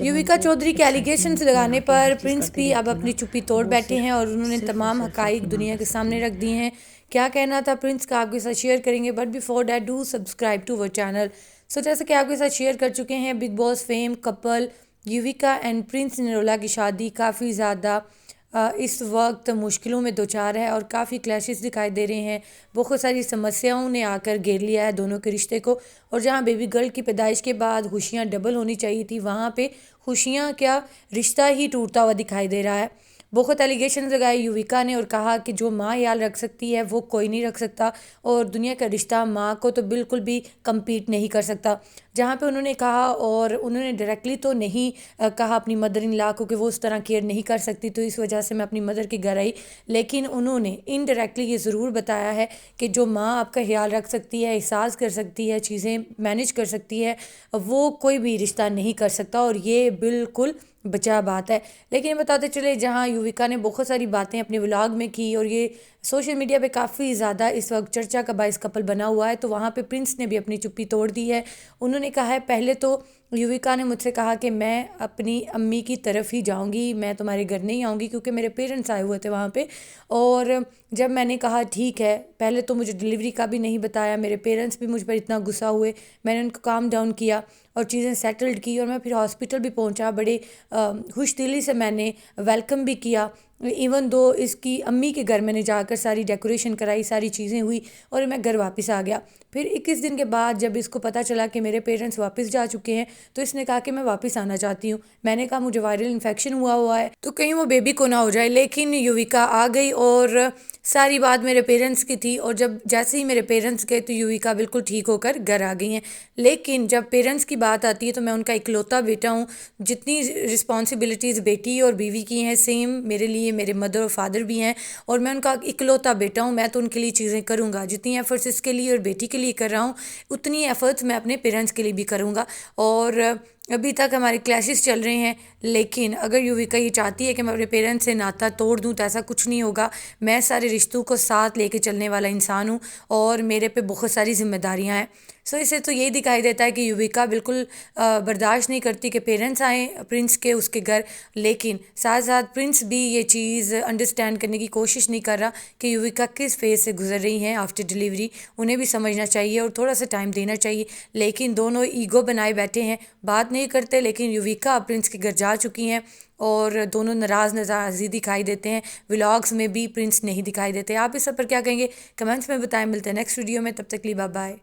युविका चौधरी के एलिगेशंस लगाने पर प्रिंस भी अब अपनी चुप्पी तोड़ बैठे हैं और उन्होंने तमाम हकाइक दुनिया के सामने रख दिए हैं। क्या कहना था प्रिंस का आपके साथ शेयर करेंगे, but before that do subscribe to our channel. So जैसे कि आपके साथ शेयर कर चुके हैं, Bigg Boss fame couple Yuvika and Prince Narula की शादी काफ़ी ज़्यादा इस वक्त मुश्किलों में दो चार है और काफ़ी क्लैशेस दिखाई दे रहे हैं। बहुत सारी समस्याओं ने आकर घेर लिया है दोनों के रिश्ते को, और जहां बेबी गर्ल की पैदाइश के बाद खुशियां डबल होनी चाहिए थी, वहां पे खुशियां क्या, रिश्ता ही टूटता हुआ दिखाई दे रहा है। बहुत एलिगेशन लगाए युविका ने और कहा कि जो माँ याद रख सकती है वो कोई नहीं रख सकता, और दुनिया का रिश्ता माँ को तो बिल्कुल भी कम्पीट नहीं कर सकता। जहाँ पे उन्होंने कहा, और उन्होंने डायरेक्टली तो नहीं कहा अपनी मदर इन लॉ को कि वो उस तरह केयर नहीं कर सकती तो इस वजह से मैं अपनी मदर के घर आई, लेकिन उन्होंने इनडायरेक्टली ये ज़रूर बताया है कि जो माँ आपका ख्याल रख सकती है, एहसास कर सकती है, चीज़ें मैनेज कर सकती है, वो कोई भी रिश्ता नहीं कर सकता, और ये बिल्कुल बचा बात है। लेकिन बताते चले, जहाँ युविका ने बहुत सारी बातें अपने व्लॉग में की और ये सोशल मीडिया पे काफ़ी ज़्यादा इस वक्त चर्चा का बाइस कपल बना हुआ है, तो वहाँ पे प्रिंस ने भी अपनी चुप्पी तोड़ दी है। उन्होंने कहा है, पहले तो युविका ने मुझसे कहा कि मैं अपनी अम्मी की तरफ ही जाऊंगी, मैं तुम्हारे घर नहीं आऊँगी क्योंकि मेरे पेरेंट्स आए हुए थे वहाँ पे। और जब मैंने कहा ठीक है, पहले तो मुझे डिलीवरी का भी नहीं बताया, मेरे पेरेंट्स भी मुझ पर इतना गुस्सा हुए, मैंने उनको काम डाउन किया और चीज़ें सेटल्ड की, और मैं फिर हॉस्पिटल भी पहुंचा, बड़े खुश दिली से मैंने वेलकम भी किया। इवन दो इसकी अम्मी के घर मैंने जाकर सारी डेकोरेशन कराई, सारी चीज़ें हुई, और मैं घर वापस आ गया। फिर 21 दिन के बाद जब इसको पता चला कि मेरे पेरेंट्स वापस जा चुके हैं, तो इसने कहा कि मैं वापस आना चाहती हूँ। मैंने कहा मुझे वायरल इन्फेक्शन हुआ हुआ है तो कहीं वो बेबी को ना हो जाए, लेकिन युविका आ गई और सारी बात मेरे पेरेंट्स की थी, और जब जैसे ही मेरे पेरेंट्स गए तो युविका बिल्कुल ठीक होकर घर आ गई हैं। लेकिन जब पेरेंट्स की बात आती है तो मैं उनका इकलौता बेटा हूँ। जितनी रिस्पॉन्सिबिलिटीज़ बेटी और बीवी की हैं, सेम मेरे लिए मेरे मदर और फादर भी हैं, और मैं उनका इकलौता बेटा हूँ। मैं तो उनके लिए चीज़ें करूँगा, जितनी एफर्ट्स इसके लिए और बेटी के लिए कर रहा हूँ, उतनी एफर्ट्स मैं अपने पेरेंट्स के लिए भी करूँगा। और अभी तक हमारे क्लैशेस चल रहे हैं, लेकिन अगर युविका ये चाहती है कि मैं अपने पेरेंट्स से नाता तोड़ दूं तो ऐसा कुछ नहीं होगा। मैं सारे रिश्तों को साथ लेके चलने वाला इंसान हूँ, और मेरे पे बहुत सारी जिम्मेदारियाँ हैं। सो इससे तो यही दिखाई देता है कि युविका बिल्कुल बर्दाश्त नहीं करती कि पेरेंट्स आएँ प्रिंस के उसके घर, लेकिन साथ साथ प्रिंस भी ये चीज़ अंडरस्टैंड करने की कोशिश नहीं कर रहा कि युविका किस फेज़ से गुजर रही हैं आफ्टर डिलीवरी। उन्हें भी समझना चाहिए और थोड़ा सा टाइम देना चाहिए, लेकिन दोनों ईगो बनाए बैठे हैं, बात नहीं करते। लेकिन युविका प्रिंस के घर जा चुकी हैं और दोनों नाराज़ नज़ाजी दिखाई देते हैं। व्लॉग्स में भी प्रिंस नहीं दिखाई देते। आप इस सब पर क्या कहेंगे, कमेंट्स में बताएं। मिलते हैं नेक्स्ट वीडियो में, तब तक के लिए बाय बाय।